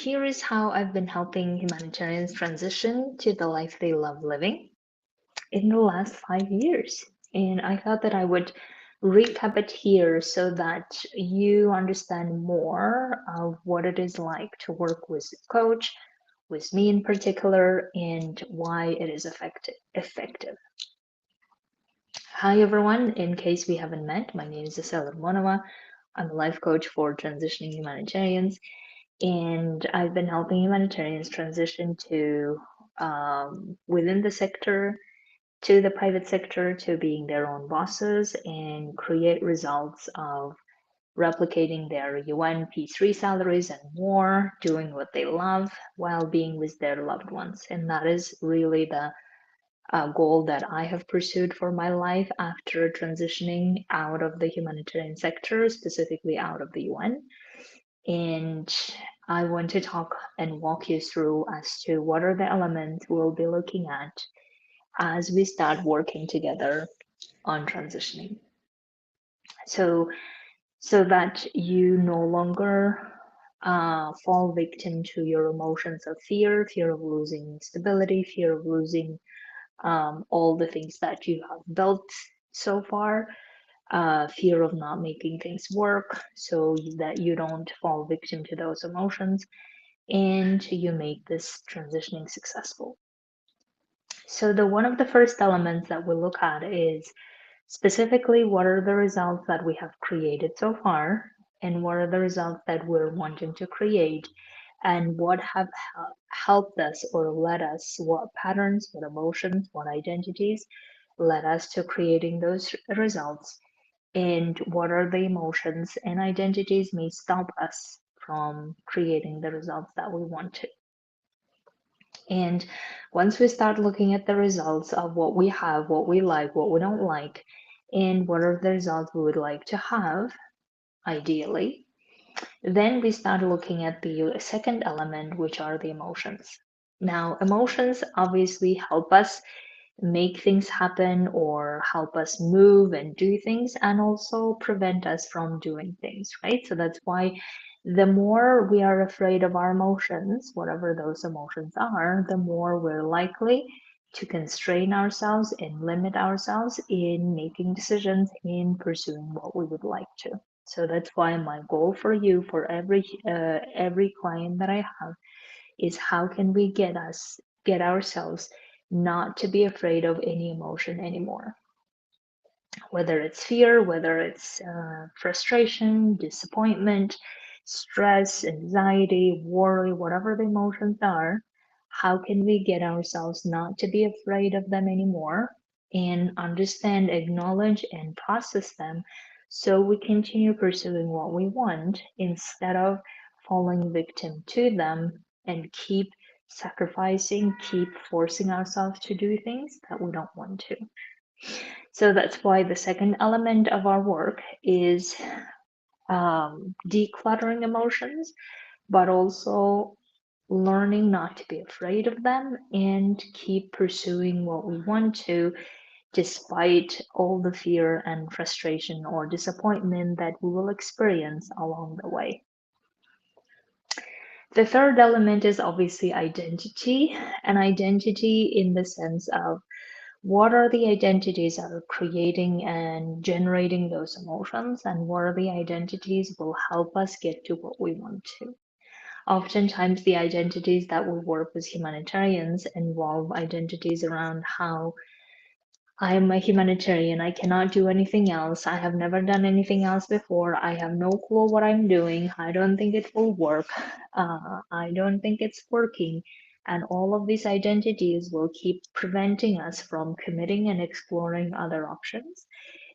here is how I've been helping humanitarians transition to the life they love living in the last 5 years. And I thought that I would recap it here so that you understand more of what it is like to work with a coach, with me in particular, and why it is effective. Hi everyone, in case we haven't met, my name is Isela Monova. I'm a life coach for transitioning humanitarians, and I've been helping humanitarians transition to within the sector, to the private sector, to being their own bosses and create results of replicating their UN P3 salaries and more, doing what they love while being with their loved ones. And that is really the goal that I have pursued for my life after transitioning out of the humanitarian sector, specifically out of the UN. And I want to talk and walk you through as to what are the elements we'll be looking at as we start working together on transitioning. So, so that you no longer fall victim to your emotions of fear of losing stability, fear of losing all the things that you have built so far, fear of not making things work, so that you don't fall victim to those emotions and you make this transitioning successful. So the one of the first elements that we look at is specifically what are the results that we have created so far and what are the results that we're wanting to create and what have helped us or led us, what patterns, what emotions, what identities led us to creating those results, and what are the emotions and identities may stop us from creating the results that we want to. And once we start looking at the results of what we have, what we like, what we don't like, and what are the results we would like to have, ideally, then we start looking at the second element, which are the emotions. Now, emotions obviously help us make things happen or help us move and do things and also prevent us from doing things, right? So that's why the more we are afraid of our emotions, whatever those emotions are, the more we're likely to constrain ourselves and limit ourselves in making decisions, in pursuing what we would like to. So that's why my goal for you, for every client that I have, is how can we get ourselves not to be afraid of any emotion anymore, whether it's fear, whether it's frustration, disappointment, stress, anxiety, worry, whatever the emotions are. How can we get ourselves not to be afraid of them anymore and understand, acknowledge, and process them so we continue pursuing what we want instead of falling victim to them and keep sacrificing, keep forcing ourselves to do things that we don't want to. So that's why the second element of our work is decluttering emotions, but also learning not to be afraid of them and keep pursuing what we want to, despite all the fear and frustration or disappointment that we will experience along the way. The third element is obviously identity, and identity in the sense of what are the identities that are creating and generating those emotions, and what are the identities will help us get to what we want to. Oftentimes, the identities that we work with humanitarians involve identities around how I am a humanitarian. I cannot do anything else. I have never done anything else before. I have no clue what I'm doing. I don't think it will work. I don't think it's working. And all of these identities will keep preventing us from committing and exploring other options.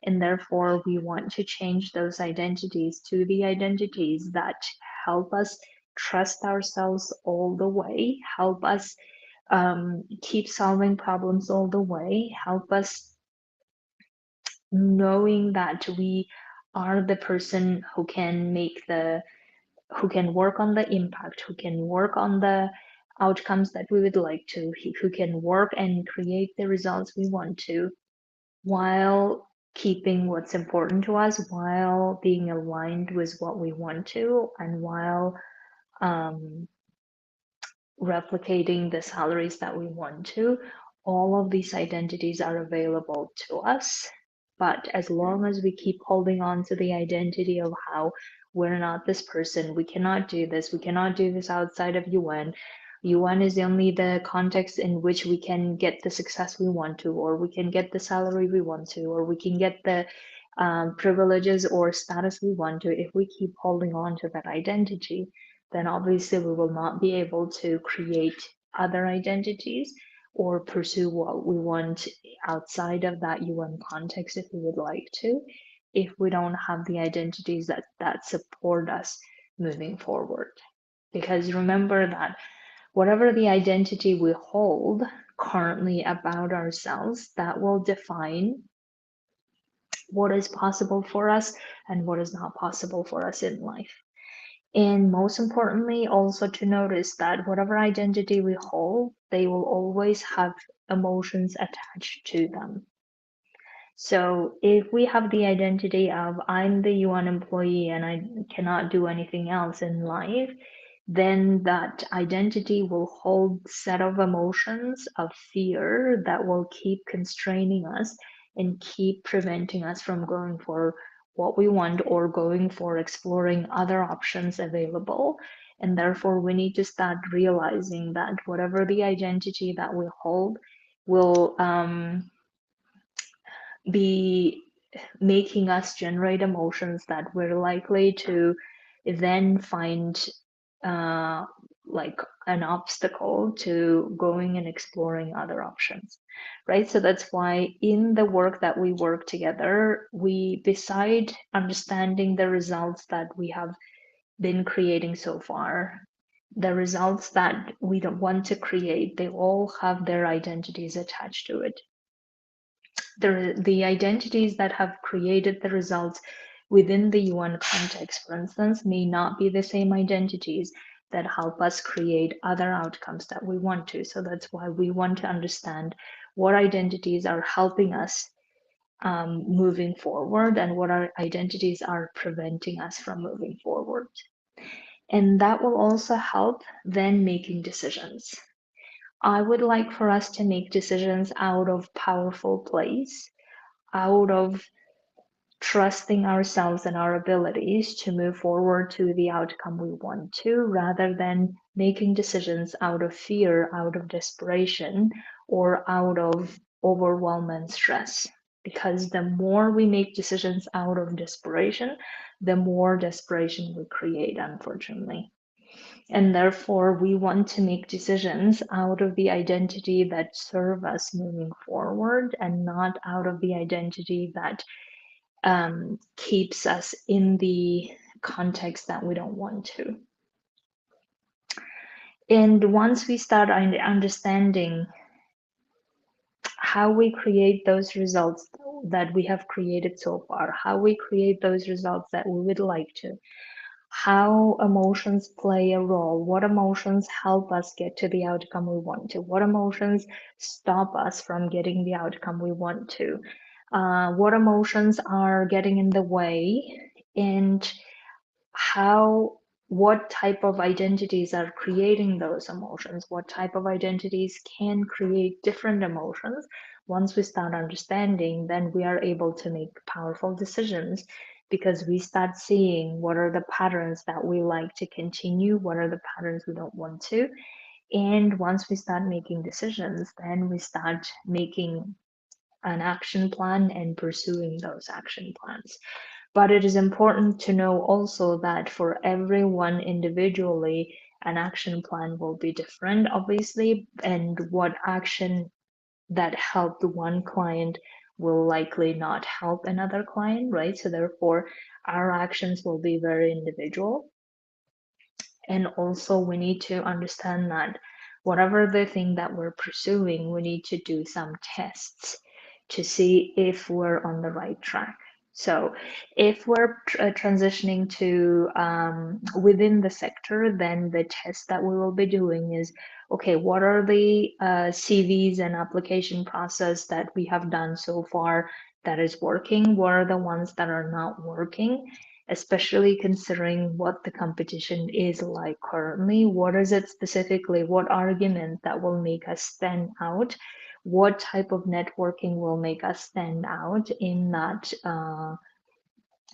And therefore, we want to change those identities to the identities that help us trust ourselves all the way, help us keep solving problems all the way, help us knowing that we are the person who can who can work on the impact, who can work on the outcomes that we would like to, who can work and create the results we want to, while keeping what's important to us, while being aligned with what we want to, and while replicating the salaries that we want to, all of these identities are available to us. But as long as we keep holding on to the identity of how we're not this person, we cannot do this, we cannot do this outside of UN. UN is only the context in which we can get the success we want to, or we can get the salary we want to, or we can get the privileges or status we want to. If we keep holding on to that identity, then obviously we will not be able to create other identities or pursue what we want outside of that UN context if we would like to, if we don't have the identities that support us moving forward. Because remember that whatever the identity we hold currently about ourselves, that will define what is possible for us and what is not possible for us in life. And most importantly, also to notice that whatever identity we hold, they will always have emotions attached to them. So if we have the identity of I'm the UN employee and I cannot do anything else in life, then that identity will hold set of emotions of fear that will keep constraining us and keep preventing us from going for what we want or going for exploring other options available. And therefore, we need to start realizing that whatever the identity that we hold will be making us generate emotions that we're likely to then find uh, like an obstacle to going and exploring other options, right? So that's why in the work that we work together, we, beside understanding the results that we have been creating so far, the results that we don't want to create, they all have their identities attached to it. The identities that have created the results within the UN context, for instance, may not be the same identities that help us create other outcomes that we want to. So that's why we want to understand what identities are helping us moving forward and what our identities are preventing us from moving forward. And that will also help then making decisions. I would like for us to make decisions out of powerful place, out of trusting ourselves and our abilities to move forward to the outcome we want to, rather than making decisions out of fear, out of desperation, or out of overwhelm and stress. Because the more we make decisions out of desperation, the more desperation we create, unfortunately. And therefore, we want to make decisions out of the identity that serve us moving forward and not out of the identity that keeps us in the context that we don't want to. And once we start understanding how we create those results that we have created so far, how we create those results that we would like to, how emotions play a role, what emotions help us get to the outcome we want to, what emotions stop us from getting the outcome we want to, what emotions are getting in the way, and what type of identities are creating those emotions, what type of identities can create different emotions. Once we start understanding, then we are able to make powerful decisions, because we start seeing what are the patterns that we like to continue, what are the patterns we don't want to. And once we start making decisions, then we start making an action plan and pursuing those action plans. But it is important to know also that for everyone individually, an action plan will be different, obviously, and what action that helped one client will likely not help another client, right? So therefore, our actions will be very individual. And also, we need to understand that whatever the thing that we're pursuing, we need to do some tests to see if we're on the right track. So if we're transitioning to within the sector, then the test that we will be doing is, okay, what are the CVs and application process that we have done so far that is working? What are the ones that are not working? especially considering what the competition is like currently. What is it specifically? What argument that will make us stand out? What type of networking will make us stand out in that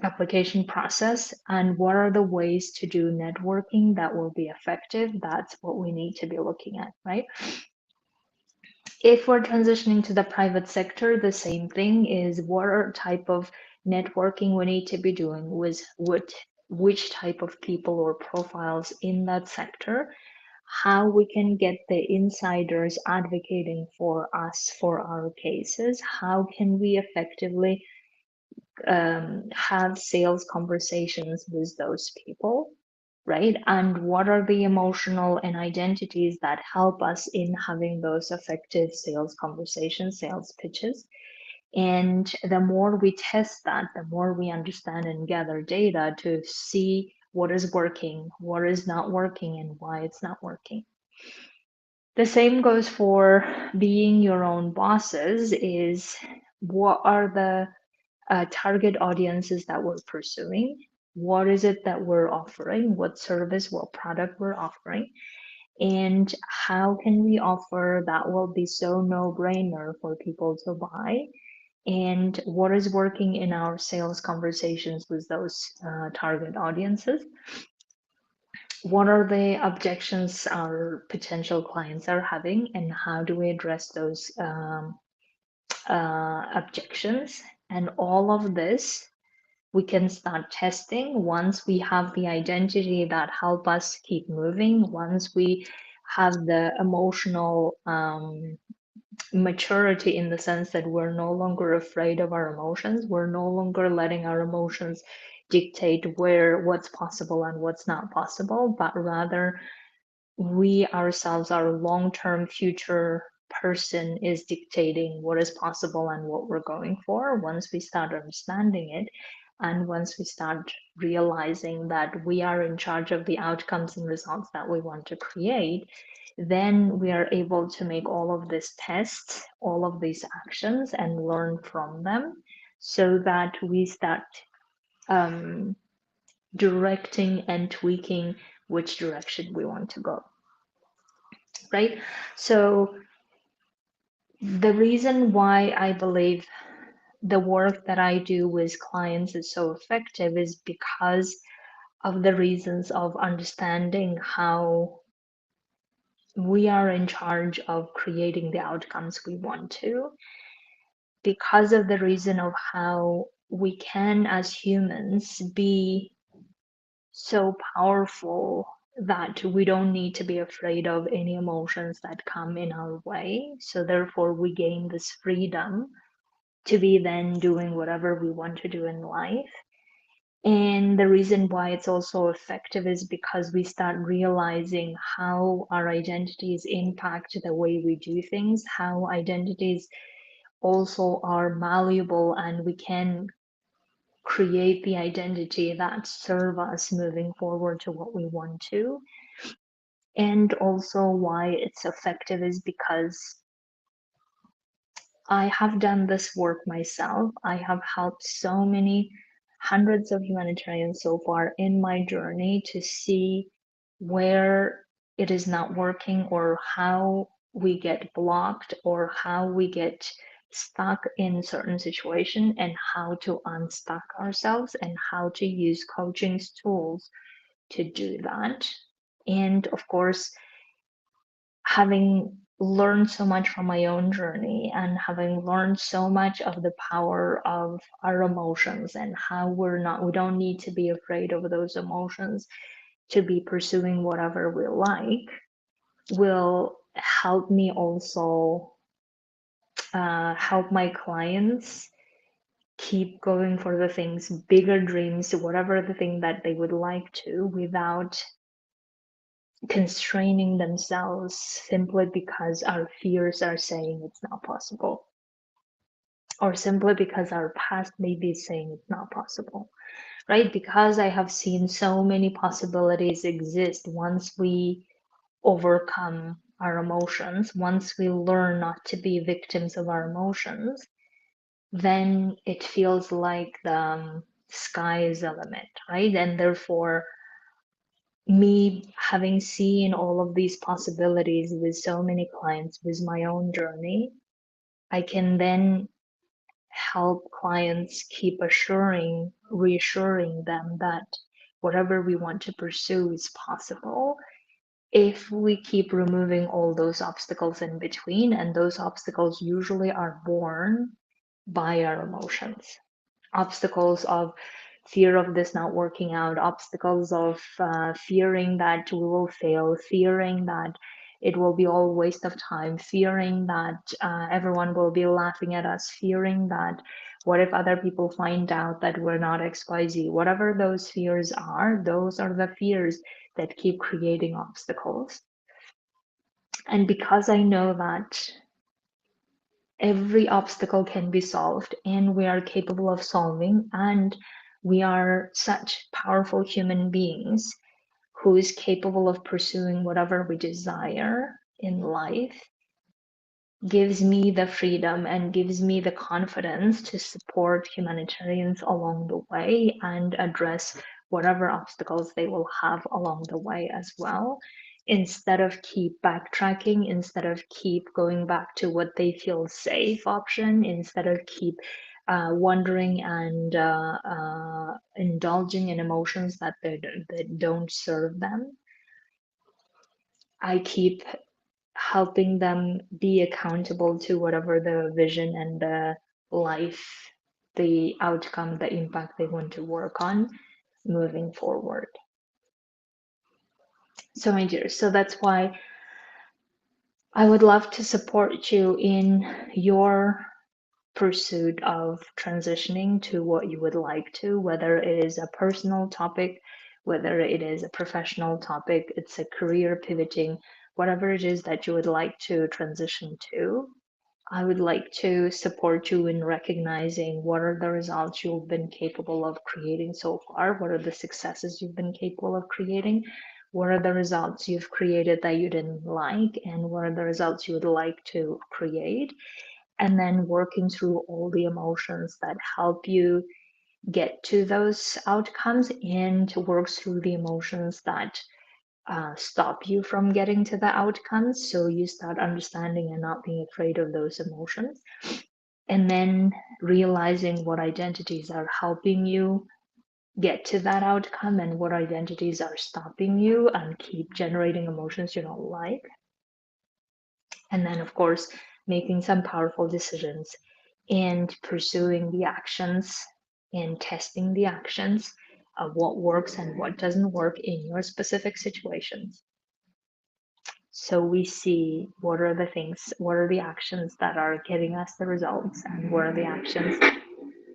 application process? And what are the ways to do networking that will be effective? That's what we need to be looking at, right? If we're transitioning to the private sector, the same thing is what are type of networking we need to be doing with which type of people or profiles in that sector, how we can get the insiders advocating for us for our cases, how can we effectively have sales conversations with those people, right? And what are the emotional and identities that help us in having those effective sales conversations, sales pitches? And the more we test that, the more we understand and gather data to see what is working, what is not working, and why it's not working. The same goes for being your own bosses, is what are the target audiences that we're pursuing? What is it that we're offering? What service, what product we're offering? And how can we offer that will be so no-brainer for people to buy? And what is working in our sales conversations with those target audiences? What are the objections our potential clients are having, and how do we address those objections? And all of this we can start testing once we have the identity that help us keep moving, once we have the emotional maturity in the sense that we're no longer afraid of our emotions, we're no longer letting our emotions dictate what's possible and what's not possible, but rather we ourselves, our long-term future person is dictating what is possible and what we're going for. Once we start understanding it, and once we start realizing that we are in charge of the outcomes and results that we want to create, then we are able to make all of these tests, all of these actions, and learn from them so that we start directing and tweaking which direction we want to go, right? So the reason why I believe the work that I do with clients is so effective is because of the reasons of understanding how we are in charge of creating the outcomes we want to, because of the reason of how we can, as humans, be so powerful that we don't need to be afraid of any emotions that come in our way. So therefore, we gain this freedom to be then doing whatever we want to do in life. And the reason why it's also effective is because we start realizing how our identities impact the way we do things, how identities also are malleable, and we can create the identity that serve us moving forward to what we want to. And also why it's effective is because I have done this work myself. I have helped so many hundreds of humanitarians so far in my journey to see where it is not working, or how we get blocked, or how we get stuck in certain situation, and how to unstuck ourselves, and how to use coaching's tools to do that. And of course, having learned so much from my own journey, and having learned so much of the power of our emotions, and how we don't need to be afraid of those emotions to be pursuing whatever we like, will help me also help my clients keep going for the things, bigger dreams, whatever the thing that they would like to, without constraining themselves simply because our fears are saying it's not possible, or simply because our past may be saying it's not possible, right? Because I have seen so many possibilities exist once we overcome our emotions, once we learn not to be victims of our emotions, then it feels like the sky is the limit, right? And therefore, me having seen all of these possibilities with so many clients with my own journey, I can then help clients keep reassuring them that whatever we want to pursue is possible if we keep removing all those obstacles in between. And those obstacles usually are born by our emotions. Obstacles of fear of this not working out, obstacles of fearing that we will fail, fearing that it will be all waste of time, fearing that everyone will be laughing at us, fearing that what if other people find out that we're not XYZ. Whatever those fears are, those are the fears that keep creating obstacles. And because I know that every obstacle can be solved and we are capable of solving, and we are such powerful human beings who is capable of pursuing whatever we desire in life, gives me the freedom and gives me the confidence to support humanitarians along the way and address whatever obstacles they will have along the way as well, instead of keep backtracking, instead of keep going back to what they feel safe option, instead of keep wondering and indulging in emotions that don't serve them. I keep helping them be accountable to whatever the vision and the life, the outcome, the impact they want to work on moving forward. So, my dear, so that's why I would love to support you in your pursuit of transitioning to what you would like to, whether it is a personal topic, whether it is a professional topic, it's a career pivoting, whatever it is that you would like to transition to. I would like to support you in recognizing what are the results you've been capable of creating so far, what are the successes you've been capable of creating, what are the results you've created that you didn't like, and what are the results you would like to create, and then working through all the emotions that help you get to those outcomes, and to work through the emotions that stop you from getting to the outcomes. So you start understanding and not being afraid of those emotions. And then realizing what identities are helping you get to that outcome and what identities are stopping you and keep generating emotions you don't like. And then, of course, making some powerful decisions and pursuing the actions and testing the actions of what works and what doesn't work in your specific situations. So we see what are the things, what are the actions that are giving us the results, and what are the actions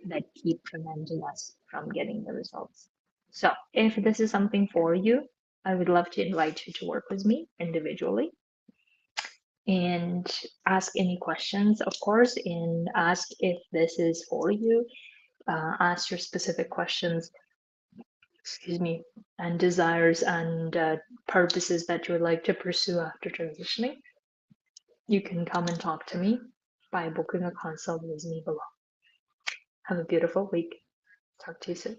that keep preventing us from getting the results. So if this is something for you, I would love to invite you to work with me individually and ask any questions, of course, and ask if this is for you. Ask your specific questions, excuse me, and desires and purposes that you would like to pursue after transitioning. You can come and talk to me by booking a consult with me below. Have a beautiful week. Talk to you soon.